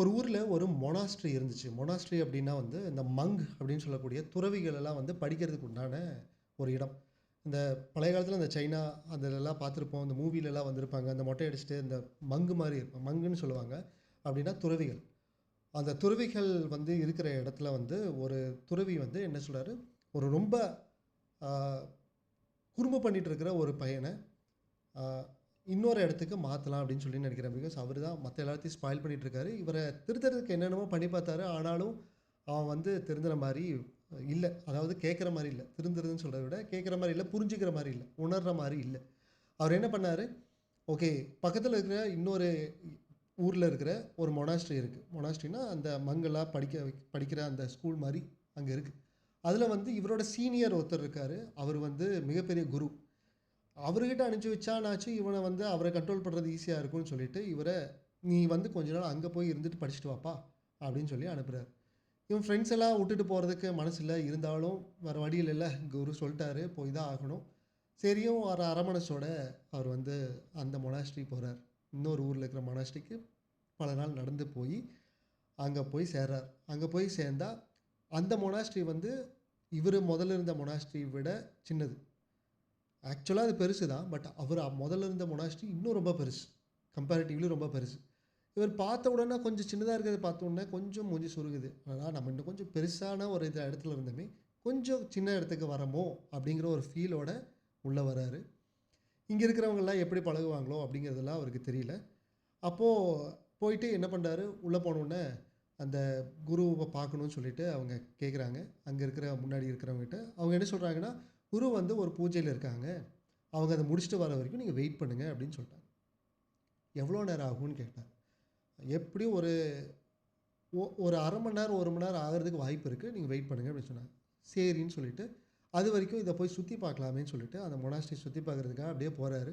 ஒரு ஊர்ல ஒரு மொனாஸ்ட்ரி இருந்துச்சு. மொனாஸ்ட்ரி அப்டின்னா வந்து இந்த மங்க் அப்டின்னு சொல்லக்கூடிய துறவிகள் எல்லாம் வந்து படிக்கிறதுக்கு உண்டான ஒரு இடம். இந்த பழைய காலத்தில இந்த சைனா அதுலலாம் பார்த்துருப்போம். இந்த மூவிலலாம் வந்திருப்பாங்க. அந்த மொட்டை அடிச்சுட்டு இந்த மங்கு மாரி இருக்கும். மங்குன்னு சொல்லுவாங்க. அப்டின்னா துறவிகள். அந்த துறவிகள் வந்து இருக்கிற இடத்துல வந்து ஒரு துறவி வந்து என்ன சொல்றாரு, ஒரு ரொம்ப ஆ குறும்பு பண்ணிட்டு இருக்கிற ஒரு பையன ஆ இன்னொரு இடத்துக்கு மாத்தலாம் அப்படின்னு சொல்லி நினைக்கிறேன். பிகாஸ் அவரு தான் மத்த எல்லாத்தையும் ஸ்பாயில் பண்ணிட்டு இருக்காரு. இவர திருத்துறதுக்கு என்னென்னமோ பண்ணி பார்த்தாரு. ஆனாலும் அவன் வந்து திருந்துற மாரி இல்ல. அதாவது கேட்கிற மாரி இல்ல. திருந்துறதுன்னு சொல்றத விட கேட்கிற மாரி இல்ல, புரிஞ்சுக்கிற மாரி இல்ல, உணர்ற மாரி இல்ல. அவர் என்ன பண்ணாரு, ஓகே பக்கத்துல இருக்கிற இன்னொரு ஊர்ல இருக்கிற ஒரு மொனாஸ்ட்ரி இருக்கு. மொனாஸ்ட்ரினா அந்த மங்கெல்லாம் படிக்கிற அந்த ஸ்கூல் மாரி அங்க இருக்கு. அதுல வந்து இவரோட சீனியர் ஒருத்தர் இருக்காரு. அவரு வந்து மிகப்பெரிய குரு. அவர்கிட்ட அனுப்பிச்சு வச்சானாச்சும் இவனை வந்து அவரை கண்ட்ரோல் பண்ணுறது ஈஸியாக இருக்கும்னு சொல்லிட்டு இவரை நீ வந்து கொஞ்ச நாள் அங்கே போய் இருந்துட்டு படிச்சுட்டு வாப்பா அப்படின்னு சொல்லி அனுப்புகிறார். இவன் ஃப்ரெண்ட்ஸ் எல்லாம் விட்டுட்டு போகிறதுக்கு மனசு இல்லை, இருந்தாலும் வேறு வழியில் இல்லை, குரு சொல்லிட்டாரு போய் தான் ஆகணும். சரியும் ஒரு அரை மனசோட அவர் வந்து அந்த மொனாஸ்ட்ரி போகிறார். இன்னொரு ஊரில் இருக்கிற மொனாஸ்ட்ரிக்கு பல நாள் நடந்து போய் அங்கே போய் சேர்றார். அங்கே போய் சேர்ந்தா அந்த மொனாஸ்ட்ரி வந்து இவர் முதல்ல இருந்த மொனாஸ்ட்ரி விட சின்னது. ஆக்சுவலா அது பெருசு தான். பட் அவரு மொதல்ல இருந்த மொனாஸ்ட்ரி இன்னும் ரொம்ப பெருசு. கம்பேரிட்டிவ்லி ரொம்ப பெருசு. இவர் பார்த்த உடனே கொஞ்சம் சின்னதா இருக்கிறத பார்த்த உடனே கொஞ்சம் மூஞ்சி சுருங்குது. ஆனா நம்ம இன்னும் கொஞ்சம் பெருசான ஒரு இடத்துல இருந்தோமே, கொஞ்சம் சின்ன இடத்துக்கு வரமோ! அப்படிங்கிற ஒரு ஃபீலோட உள்ள வராரு. இங்க இருக்கிறவங்கலாம் எப்படி பழகுவாங்களோ அப்படிங்கிறதெல்லாம் அவருக்கு தெரியல. அப்போ போயிட்டு என்ன பண்றாரு, உள்ள போனோனே அந்த குருவ பார்க்கணும்னு சொல்லிட்டு அவங்க கேட்குறாங்க. அங்க இருக்கிற முன்னாடி இருக்கிறவங்ககிட்ட. அவங்க என்ன சொல்றாங்கன்னா, குரு வந்து ஒரு பூஜையில இருக்காங்க. அவங்க அத முடிச்சுட்டு வர வரைக்கும் நீங்க வெயிட் பண்ணுங்க அப்படின்னு சொல்ட்டாங்க. எவ்வளோ நேரம் ஆகும்ன்னு கேட்டேன். எப்படியும் ஒரு 1/2 மணி நேரம், 1 மணி நேரம் ஆகுறதுக்கு வாய்ப்பு இருக்கு. நீங்க வெயிட் பண்ணுங்க அப்படின்னு சொன்னாங்க. சரின்னு சொல்லிட்டு, அதுவரைக்கும் இத போய் சுத்தி பார்க்கலாமேன்னு சொல்லிட்டு, அந்த மொனாஸ்ட்ரி சுத்தி பார்க்கறதுக்காக அப்படியே போறாரு.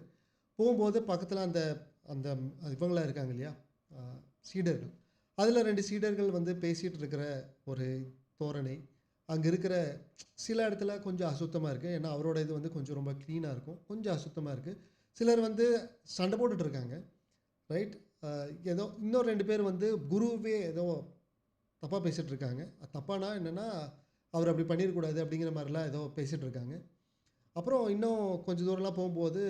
போம்போது பக்கத்துல அந்த அந்த இவங்கலாம் இருக்காங்க இல்லையா? அ சீடர்கள். அதுல 2 சீடர்கள் வந்து பேசிட்டு இருக்கிற ஒரு தோரணை. அங்க இருக்கிற சில இடத்துல கொஞ்சம் அசுத்தமா இருக்கு. ஏன்னா, அவரோட இது வந்து கொஞ்சம் ரொம்ப கிளீனா இருக்கும். கொஞ்சம் அசுத்தமா இருக்கு. சிலர் வந்து சண்டை போட்டுட்டு இருக்காங்க. ரைட்? அ ஏதோ இன்னும் 2 பேர் வந்து குருவே ஏதோ தப்பா பேசிட்டு இருக்காங்க. தப்பானா என்னன்னா, அவர் அப்படி பண்ணியிருக்கக்கூடாது அப்படிங்கிற மாரிலாம் ஏதோ பேசிட்டு இருக்காங்க. அப்புறம் இன்னும் கொஞ்சம் தூரம்லாம் போம்போது,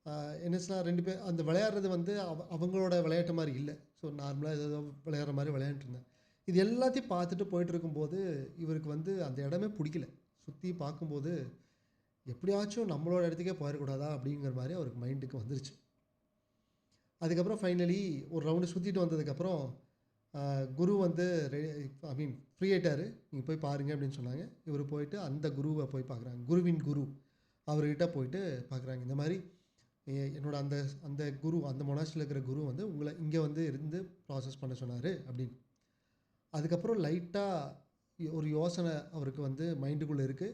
அ என்னாச்சுன்னா 2 பேர் அந்த விளையாடுறது வந்து அவங்களோட விளையாட்டு மாரி இல்ல. ஸோ நார்மலா ஏதேதோ விளையாடுற மாரி விளையாண்ட்டுருந்தாங்க. இது எல்லாத்தையும் பார்த்துட்டு போயிட்டுருக்கும்போது, இவருக்கு வந்து அந்த இடமே புடிக்கல. சுத்தி பார்க்கும்போது, எப்படியாச்சும் நம்மளோட இடத்துக்கே போயிறக்கூடாதா? அப்படிங்கிற மாரி அவருக்கு மைண்டுக்கு வந்துருச்சு. அதுக்கப்புறம் ஃபைனலி ஒரு ரவுண்டு சுத்திட்டு வந்ததுக்கப்புறம், அ குரு வந்து ரெ ஐ மீன் ஃப்ரீ ஆயிட்டாரு. நீங்க போய் பாருங்க அப்படின்னு சொன்னாங்க. இவரு போயிட்டு அந்த குருவ போய் பார்க்குறாங்க. குருவின் குரு. அவர்கிட்ட போயிட்டு பார்க்குறாங்க. இந்த மாரி என்னோட அந்த அந்த குரு அந்த மொனாஸ்ட்ரில இருக்கிற குரு வந்து உங்கள இங்க வந்து இருந்து ப்ராசஸ் பண்ண சொன்னாரு அப்படின்னு. அதுக்கப்புறம் லைட்டா ஒரு யோசனை அவருக்கு வந்து மைண்டுக்குள்ள இருக்கு.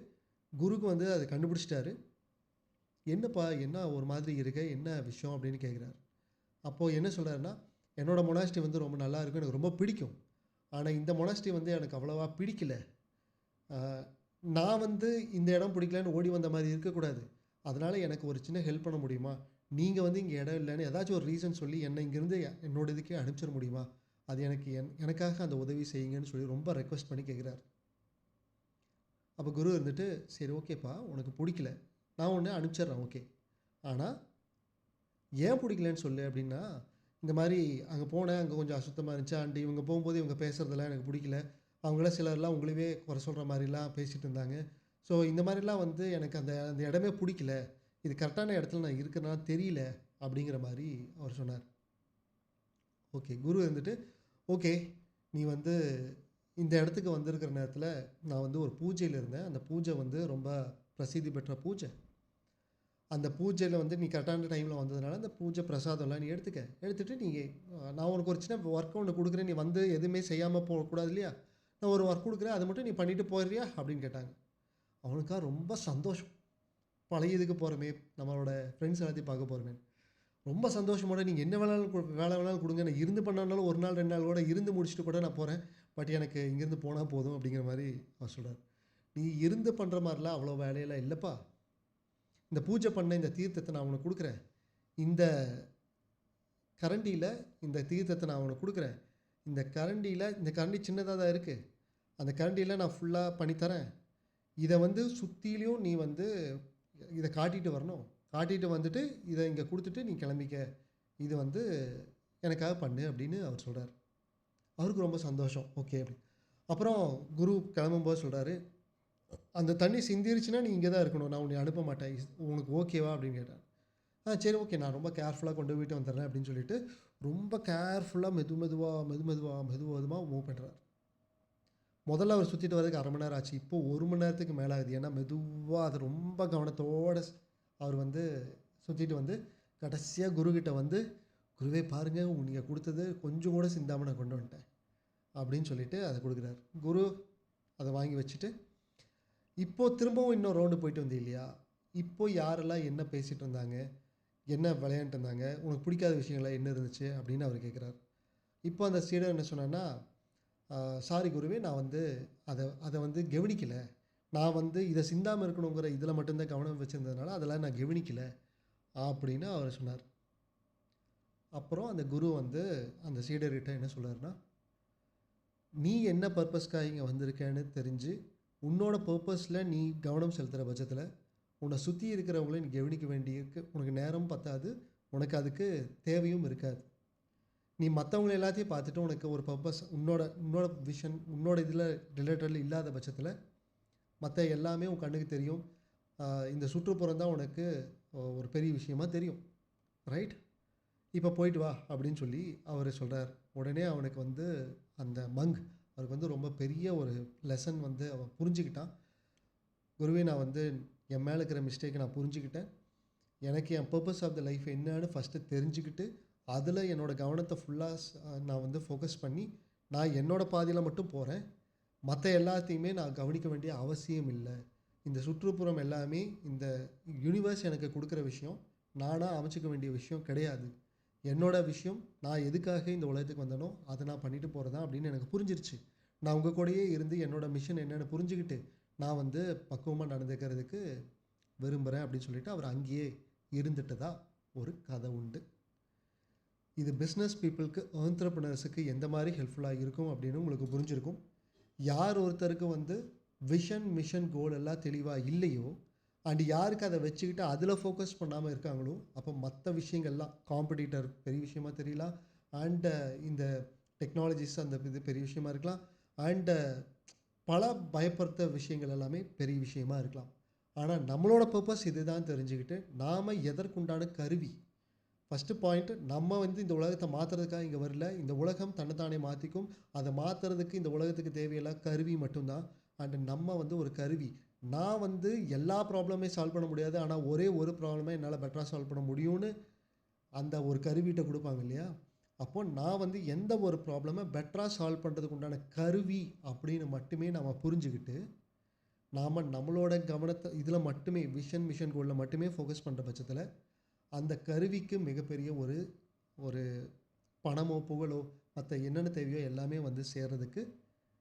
குருக்கு வந்து அத கண்டுபிடிச்சுட்டாரு. "என்னப்பா என்ன ஒரு மாதிரி இருக்க? என்ன விஷயம்?" அப்படின்னு கேட்குறாரு. அப்போ என்ன சொல்றாருன்னா, "என்னோட மொனாஸ்ட்ரி வந்து ரொம்ப நல்லா இருக்கும். எனக்கு ரொம்ப பிடிக்கும். ஆனா இந்த மொனாஸ்ட்ரி வந்து எனக்கு அவ்வளவா பிடிக்கல. அ நான் வந்து இந்த இடம் பிடிக்கலன்னு ஓடி வந்த மாரி இருக்கக்கூடாது. அதனால எனக்கு ஒரு சின்ன ஹெல்ப் பண்ண முடியுமா? நீங்க வந்து இங்க இடம் இல்லன்னு ஏதாச்சும் ஒரு ரீசன் சொல்லி என்ன இங்கேருந்து என்னோட இதுக்கே அனுப்பிச்சிட முடியுமா? அது எனக்கு எனக்காக அந்த உதவி செய்யுங்கன்னு" சொல்லி ரொம்ப ரெக்வெஸ்ட் பண்ணி கேட்குறாரு. அப்ப குரு இருந்துட்டு, "சரி ஓகேப்பா, உனக்கு புடிக்கல. நான் உன்ன அனுப்பிச்சிடுறேன் ஓகே. ஆனா, ஏன் புடிக்கலன்னு சொல்லு" அப்படின்னா, இந்த மாரி அங்க போனேன். அங்க கொஞ்சம் அசுத்தமா இருந்துச்சு. அண்ட் இவங்க போம்போது இவங்க பேசுறதெல்லாம் எனக்கு புடிக்கல. அவங்கலாம் சிலர்லாம் உங்களயவே குறை சொல்ற மாரிலாம் பேசிட்டு இருந்தாங்க. ஸோ இந்த மாரிலாம் வந்து எனக்கு அந்த அந்த இடமே புடிக்கல. இது கரெக்டான இடத்துல நான் இருக்கிறேனான்னு தெரியல அப்படிங்கிற மாரி அவர் சொன்னார். ஓகே. குரு இருந்துட்டு, "ஓகே. நீ வந்து இந்த இடத்துக்கு வந்திருக்கிற நேரத்தில, நான் வந்து ஒரு பூஜையில இருந்தேன். அந்த பூஜை வந்து ரொம்ப பிரசித்தி பெற்ற பூஜை. அந்த பூஜையில வந்து நீ கரெக்டான டைம்ல வந்ததுனால, அந்த பூஜை பிரசாதம்லாம் நீ எடுத்துக்க. எடுத்துட்டு நீ நான் உனக்கு ஒரு சின்ன ஒர்க் ஒண்ணு குடுக்குறேன். நீ வந்து எதுவுமே செய்யாம போகக்கூடாது இல்லையா? நான் ஒரு ஒர்க் குடுக்குறேன். அத மட்டும் நீ பண்ணிட்டு போயிர்றியா?" அப்படின்னு கேட்டாங்க. அவனுக்கா ரொம்ப சந்தோஷம். பழைய இதுக்கு போறோமே, நம்மளோட ஃப்ரெண்ட்ஸ் எல்லாத்தையும் பார்க்க போறோமே. ரொம்ப சந்தோஷமோட நீங்க என்ன வேணாலும் வேலை வேணாலும் குடுங்க. நான் இருந்து பண்ணாலும் 1 நாள் 2 நாள் கூட இருந்து முடிச்சுட்டு கூட நான் போறேன். பட் எனக்கு இங்கேருந்து போனா போதும் அப்படிங்கிற மாரி அவர் சொல்றாரு. "நீ இருந்து பண்ற மாரிலாம் அவ்வளோ வேலையெல்லாம் இல்லப்பா. இந்த பூஜை பண்ண இந்த தீர்த்தத்த நான் உனக்கு குடுக்குறேன். இந்த கரண்டியில இந்த தீர்த்தத்த நான் உனக்கு குடுக்குறேன். இந்த கரண்டி சின்னதா தான் இருக்கு. அந்த கரண்டியில நான் ஃபுல்லா பண்ணி தரேன். இத வந்து சுத்திலும் நீ வந்து இத காட்டிட்டு வரணும். காட்டிட்டு வந்துட்டு இத இங்க குடுத்துட்டு நீ கிளம்பிக்க. இது வந்து எனக்காக பண்ணு அப்படின்னு அவர் சொல்றாரு. அவருக்கு ரொம்ப சந்தோஷம். ஓகே அப்படி. அப்புறம் குரு கிளம்பும்போது சொல்றாரு, "அந்த தண்ணி சிந்திருச்சுன்னா நீ இங்க தான் இருக்கணும். நான் உன்னைய அனுப்ப மாட்டேன். உனக்கு ஓகேவா?" அப்படின்னு கேட்டார். சரி ஓகே. நான் ரொம்ப கேர்ஃபுல்லா கொண்டு போயிட்டு வந்துடுறேன் அப்படின்னு சொல்லிட்டு, ரொம்ப கேர்ஃபுல்லா மெதுவா மூவ் பண்றாரு. முதல்ல அவர் சுத்திட்டு வரதுக்கு 1/2 மணி நேரம் ஆச்சு. இப்போ 1 மணி நேரத்துக்கு மேல ஆகுது. ஏன்னா மெதுவா அத ரொம்ப கவனத்தோட அவர் வந்து சுத்திட்டு வந்து, கடைசியா குருகிட்ட வந்து, "குருவே பாருங்க, நீங்க குடுத்தது கொஞ்சம் கூட சிந்தாம நான் கொண்டு வந்துட்டேன்." அப்படின்னு சொல்லிட்டு அத குடுக்குறாரு. குரு அத வாங்கி வச்சுட்டு, இப்போ திரும்பவும் இன்னொரு ரவுண்டு போயிட்டு வந்தீங்க இல்லையா? இப்போ யாரெல்லாம் என்ன பேசிட்டு இருந்தாங்க? என்ன விளையாண்ட்டு இருந்தாங்க? உனக்கு பிடிக்காத விஷயங்கள்லாம் என்ன இருந்துச்சு? அப்படின்னு அவரு கேட்குறாரு. இப்போ அந்த சீடர் என்ன சொன்னார்ன்னா, சாரி குருவே, நான் வந்து அத அத வந்து கவனிக்கல. நான் வந்து இத சிந்தாம இருக்கணுங்கிற இதில மட்டும் தான் கவனம் வச்சிருந்ததுனால, அதெல்லாம் நான் கவனிக்கல." அப்படின்னு அவரு சொன்னார். அப்புறம் அந்த குரு வந்து அந்த சீடர்கிட்ட என்ன சொல்றாருன்னா, "நீ என்ன பர்ப்பஸ்க்காக இங்க வந்திருக்கன்னு தெரிஞ்சு, உன்னோட பர்ப்பஸ்ல நீ கவனம் செலுத்துற பட்சத்தில, உன்ன சுத்தி இருக்கிறவங்கள நீ கவனிக்க வேண்டியிருக்கு. உனக்கு நேரமும் பத்தாது. உனக்கு அதுக்கு தேவையும் இருக்காது. நீ மத்தவங்கள எல்லாத்தையும் பார்த்துட்டு உனக்கு ஒரு பர்ப்பஸ் உன்னோட உன்னோட விஷன் உன்னோட இதில ரிலேட்டட்ல இல்லாத பட்சத்தில, மத்த எல்லாமே உன் கண்ணுக்கு தெரியும். அ இந்த சுற்றுப்புறம் தான் உனக்கு ஒரு பெரிய விஷயமா தெரியும். ரைட்? இப்ப போயிட்டு வா." அப்படின்னு சொல்லி அவரு சொல்றார். உடனே அவனுக்கு வந்து அந்த அவருக்கு வந்து ரொம்ப பெரிய ஒரு லெசன் வந்து அவன் புரிஞ்சுக்கிட்டான். "குருவே, நான் வந்து என் மேல இருக்கிற மிஸ்டேக்க நான் புரிஞ்சுக்கிட்டேன். எனக்கு என் பர்ப்பஸ் ஆஃப் த லைஃப் என்னன்னு ஃபர்ஸ்ட்டு தெரிஞ்சுக்கிட்டு, அதில என்னோட கவனத்த ஃபுல்லா நான் வந்து ஃபோக்கஸ் பண்ணி, நான் என்னோட பாதையில மட்டும் போறேன். மத்த எல்லாத்தையுமே நான் கவனிக்க வேண்டிய அவசியம் இல்ல. இந்த சுற்றுப்புறம் எல்லாமே இந்த யுனிவர்ஸ் எனக்கு குடுக்குற விஷயம். நானா அமைச்சுக்க வேண்டிய விஷயம் கிடையாது. என்னோட விஷயம் நான் எதுக்காக இந்த உலகத்துக்கு வந்தேனோ, அத நான் பண்ணிட்டு போறது தான் அப்படின்னு எனக்கு புரிஞ்சிருச்சு. நான் உங்க கூடயே இருந்து என்னோட மிஷன் என்னன்னு புரிஞ்சுகிட்டு, நான் வந்து பக்குவமா நடந்துக்கிறதுக்கு விரும்புறேன்." அப்படின்னு சொல்லிட்டு அவர் அங்கேயே இருந்துட்டதா ஒரு கதை உண்டு. இது பிசினஸ் பீப்பிள்க்கு, என்டர்பிரினர்ஸுக்கு எந்த மாரி ஹெல்ப்ஃபுல்லா இருக்கும் அப்படின்னு உங்களுக்கு புரிஞ்சிருக்கும். யார் ஒருத்தருக்கு வந்து விஷன், மிஷன், கோல் எல்லாம் தெளிவா இல்லையோ, அண்ட் யாருக்கு அத வச்சுக்கிட்டு அதில ஃபோக்கஸ் பண்ணாம இருக்காங்களோ, அப்போ மத்த விஷயங்கள்லாம் காம்படிட்டர் பெரிய விஷயமா தெரியலாம். அண்ட் இந்த டெக்னாலஜிஸ் அந்த இது பெரிய விஷயமா இருக்கலாம். அண்ட் பல பயப்படுத்த விஷயங்கள் எல்லாமே பெரிய விஷயமா இருக்கலாம். ஆனா நம்மளோட பர்ப்பஸ் இதுதான் தெரிஞ்சுக்கிட்டு, நாம எதற்குண்டான கருவி ஃபர்ஸ்ட்டு பாயிண்ட், நம்ம வந்து இந்த உலகத்த மாத்துறதுக்காக இங்க வரல. இந்த உலகம் தன்ன தானே மாத்திக்கும். அத மாத்துறதுக்கு இந்த உலகத்துக்கு தேவையெல்லாம் கருவி மட்டும் தான். அண்ட் நம்ம வந்து ஒரு கருவி. நான் வந்து எல்லா ப்ராப்ளமே சால்வ் பண்ண முடியாது. ஆனா ஒரே ஒரு ப்ராப்ளம என்னால பெட்டரா சால்வ் பண்ண முடியும்னு அந்த ஒரு கருவிட்ட குடுப்பாங்க இல்லையா? அப்போ நான் வந்து எந்த ஒரு ப்ராப்ளம பெட்டரா சால்வ் பண்றதுக்கு உண்டான கருவி அப்படின்னு மட்டுமே நாம புரிஞ்சுகிட்டு, நாம நம்மளோட கவனத்த இதில மட்டுமே விஷன், மிஷன், கோல்ல மட்டுமே ஃபோக்கஸ் பண்ற பட்சத்தில, அந்த கருவிக்கு மிகப்பெரிய ஒரு ஒரு பணமோ, புகழோ, மத்த என்னென்ன தேவையோ எல்லாமே வந்து சேர்றதுக்கு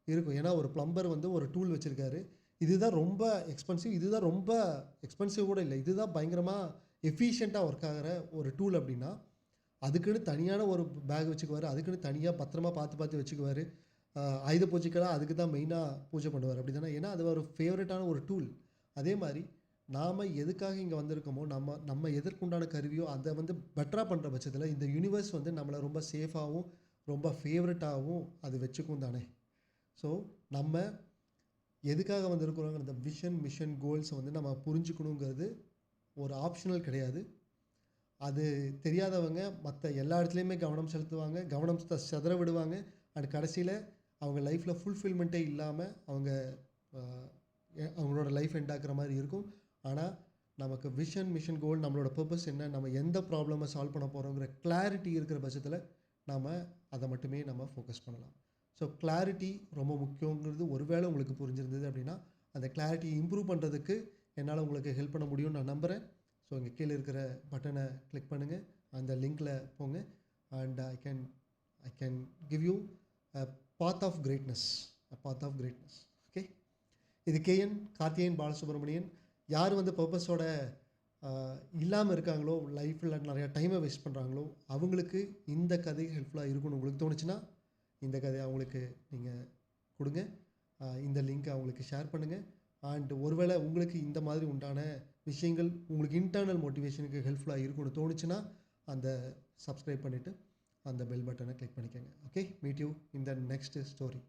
இருக்கும். ஏன்னா, ஒரு பிளம்பர் வந்து ஒரு டூல் வச்சிருக்காரு. இதுதான் ரொம்ப எக்ஸ்பென்சிவ். இதுதான் ரொம்ப எக்ஸ்பென்சிவ் கூட இல்ல. இதுதான் பயங்கரமா எஃபிஷியன்ட்டா ஒர்க் ஆகுற ஒரு டூல் அப்டின்னா, அதுக்குன்னு தனியான ஒரு பேக் வச்சுக்குவாரு. அதுக்குன்னு தனியா பத்திரமா பார்த்து, பார்த்து வச்சுக்குவாரு. அ ஆயுத பூஜைக்கெல்லாம் அதுக்கு தான் மெயினா பூஜை பண்ணுவாரு. அப்டிதானே? ஏன்னா, அது ஒரு ஃபேவரைட்டான ஒரு டூல். அதே மாரி நாம எதுக்காக இங்க வந்திருக்கோமோ, நம்ம நம்ம எதற்குண்டான கருவியோ, அத வந்து பெட்டரா பண்ற பட்சத்தில, இந்த யூனிவர்ஸ் வந்து நம்மள ரொம்ப சேஃபாவும், ரொம்ப ஃபேவரைட்டாவும் அது வச்சுக்கும் தானே! ஸோ, நம்ம எதுக்காக வந்திருக்கிறோங்கிற அந்த விஷன், மிஷன், கோல்ஸ வந்து நம்ம புரிஞ்சுக்கணுங்கிறது ஒரு ஆப்ஷனல் கிடையாது. அது தெரியாதவங்க மத்த எல்லா இடத்துலயுமே கவனம் செலுத்துவாங்க. கவனம் சிதற விடுவாங்க. அண்ட் கடைசியில அவங்க லைஃப்ல ஃபுல்ஃபில்மென்ட்டே இல்லாம அவங்க அ அவங்களோட லைஃப் எண்ட் ஆக்குற மாரி இருக்கும். ஆனா, நமக்கு விஷன், மிஷன், கோல் நம்மளோட பர்ப்பஸ் என்ன? நம்ம எந்த ப்ராப்ளம சால்வ் பண்ண போறோங்கிற கிளாரிட்டி இருக்கிற பட்சத்தில, நாம அத மட்டுமே நம்ம ஃபோக்கஸ் பண்ணலாம். ஸோ கிளாரிட்டி ரொம்ப முக்கியங்கிறது ஒருவேளை உங்களுக்கு புரிஞ்சிருந்தது அப்படின்னா, அந்த கிளாரிட்டிய இம்ப்ரூவ் பண்றதுக்கு என்னால உங்களுக்கு ஹெல்ப் பண்ண முடியும்னு நான் நம்புறேன். ஸோ இங்க கீழ இருக்கிற பட்டன கிளிக் பண்ணுங்க. அந்த லிங்க்ல போங்க. And I can give you a path of greatness. Path of greatness. Okay. இது கேஎன் கார்த்திகேயன் பாலசுப்ரமணியன். யார் வந்து பர்ப்பஸோட அ இல்லாம இருக்காங்களோ, லைஃப்ல நெறைய டைம வேஸ்ட் பண்றாங்களோ, அவங்களுக்கு இந்த கதை ஹெல்ப்ஃபுல்லா இருக்கும்னு உங்களுக்கு தோணுச்சுன்னா, இந்த கதையை அவங்களுக்கு நீங்கள் கொடுங்க. இந்த லிங்க்கை அவங்களுக்கு ஷேர் பண்ணுங்கள். அண்ட் ஒருவேளை உங்களுக்கு இந்த மாதிரி உண்டான விஷயங்கள் உங்களுக்கு இன்டர்னல் மோட்டிவேஷனுக்கு ஹெல்ப்ஃபுல்லாக இருக்கும்னு தோணுச்சுன்னா அந்த சப்ஸ்கிரைப் பண்ணிவிட்டு அந்த பெல் பட்டனை கிளிக் பண்ணிக்கோங்க. Okay, meet you in the next story.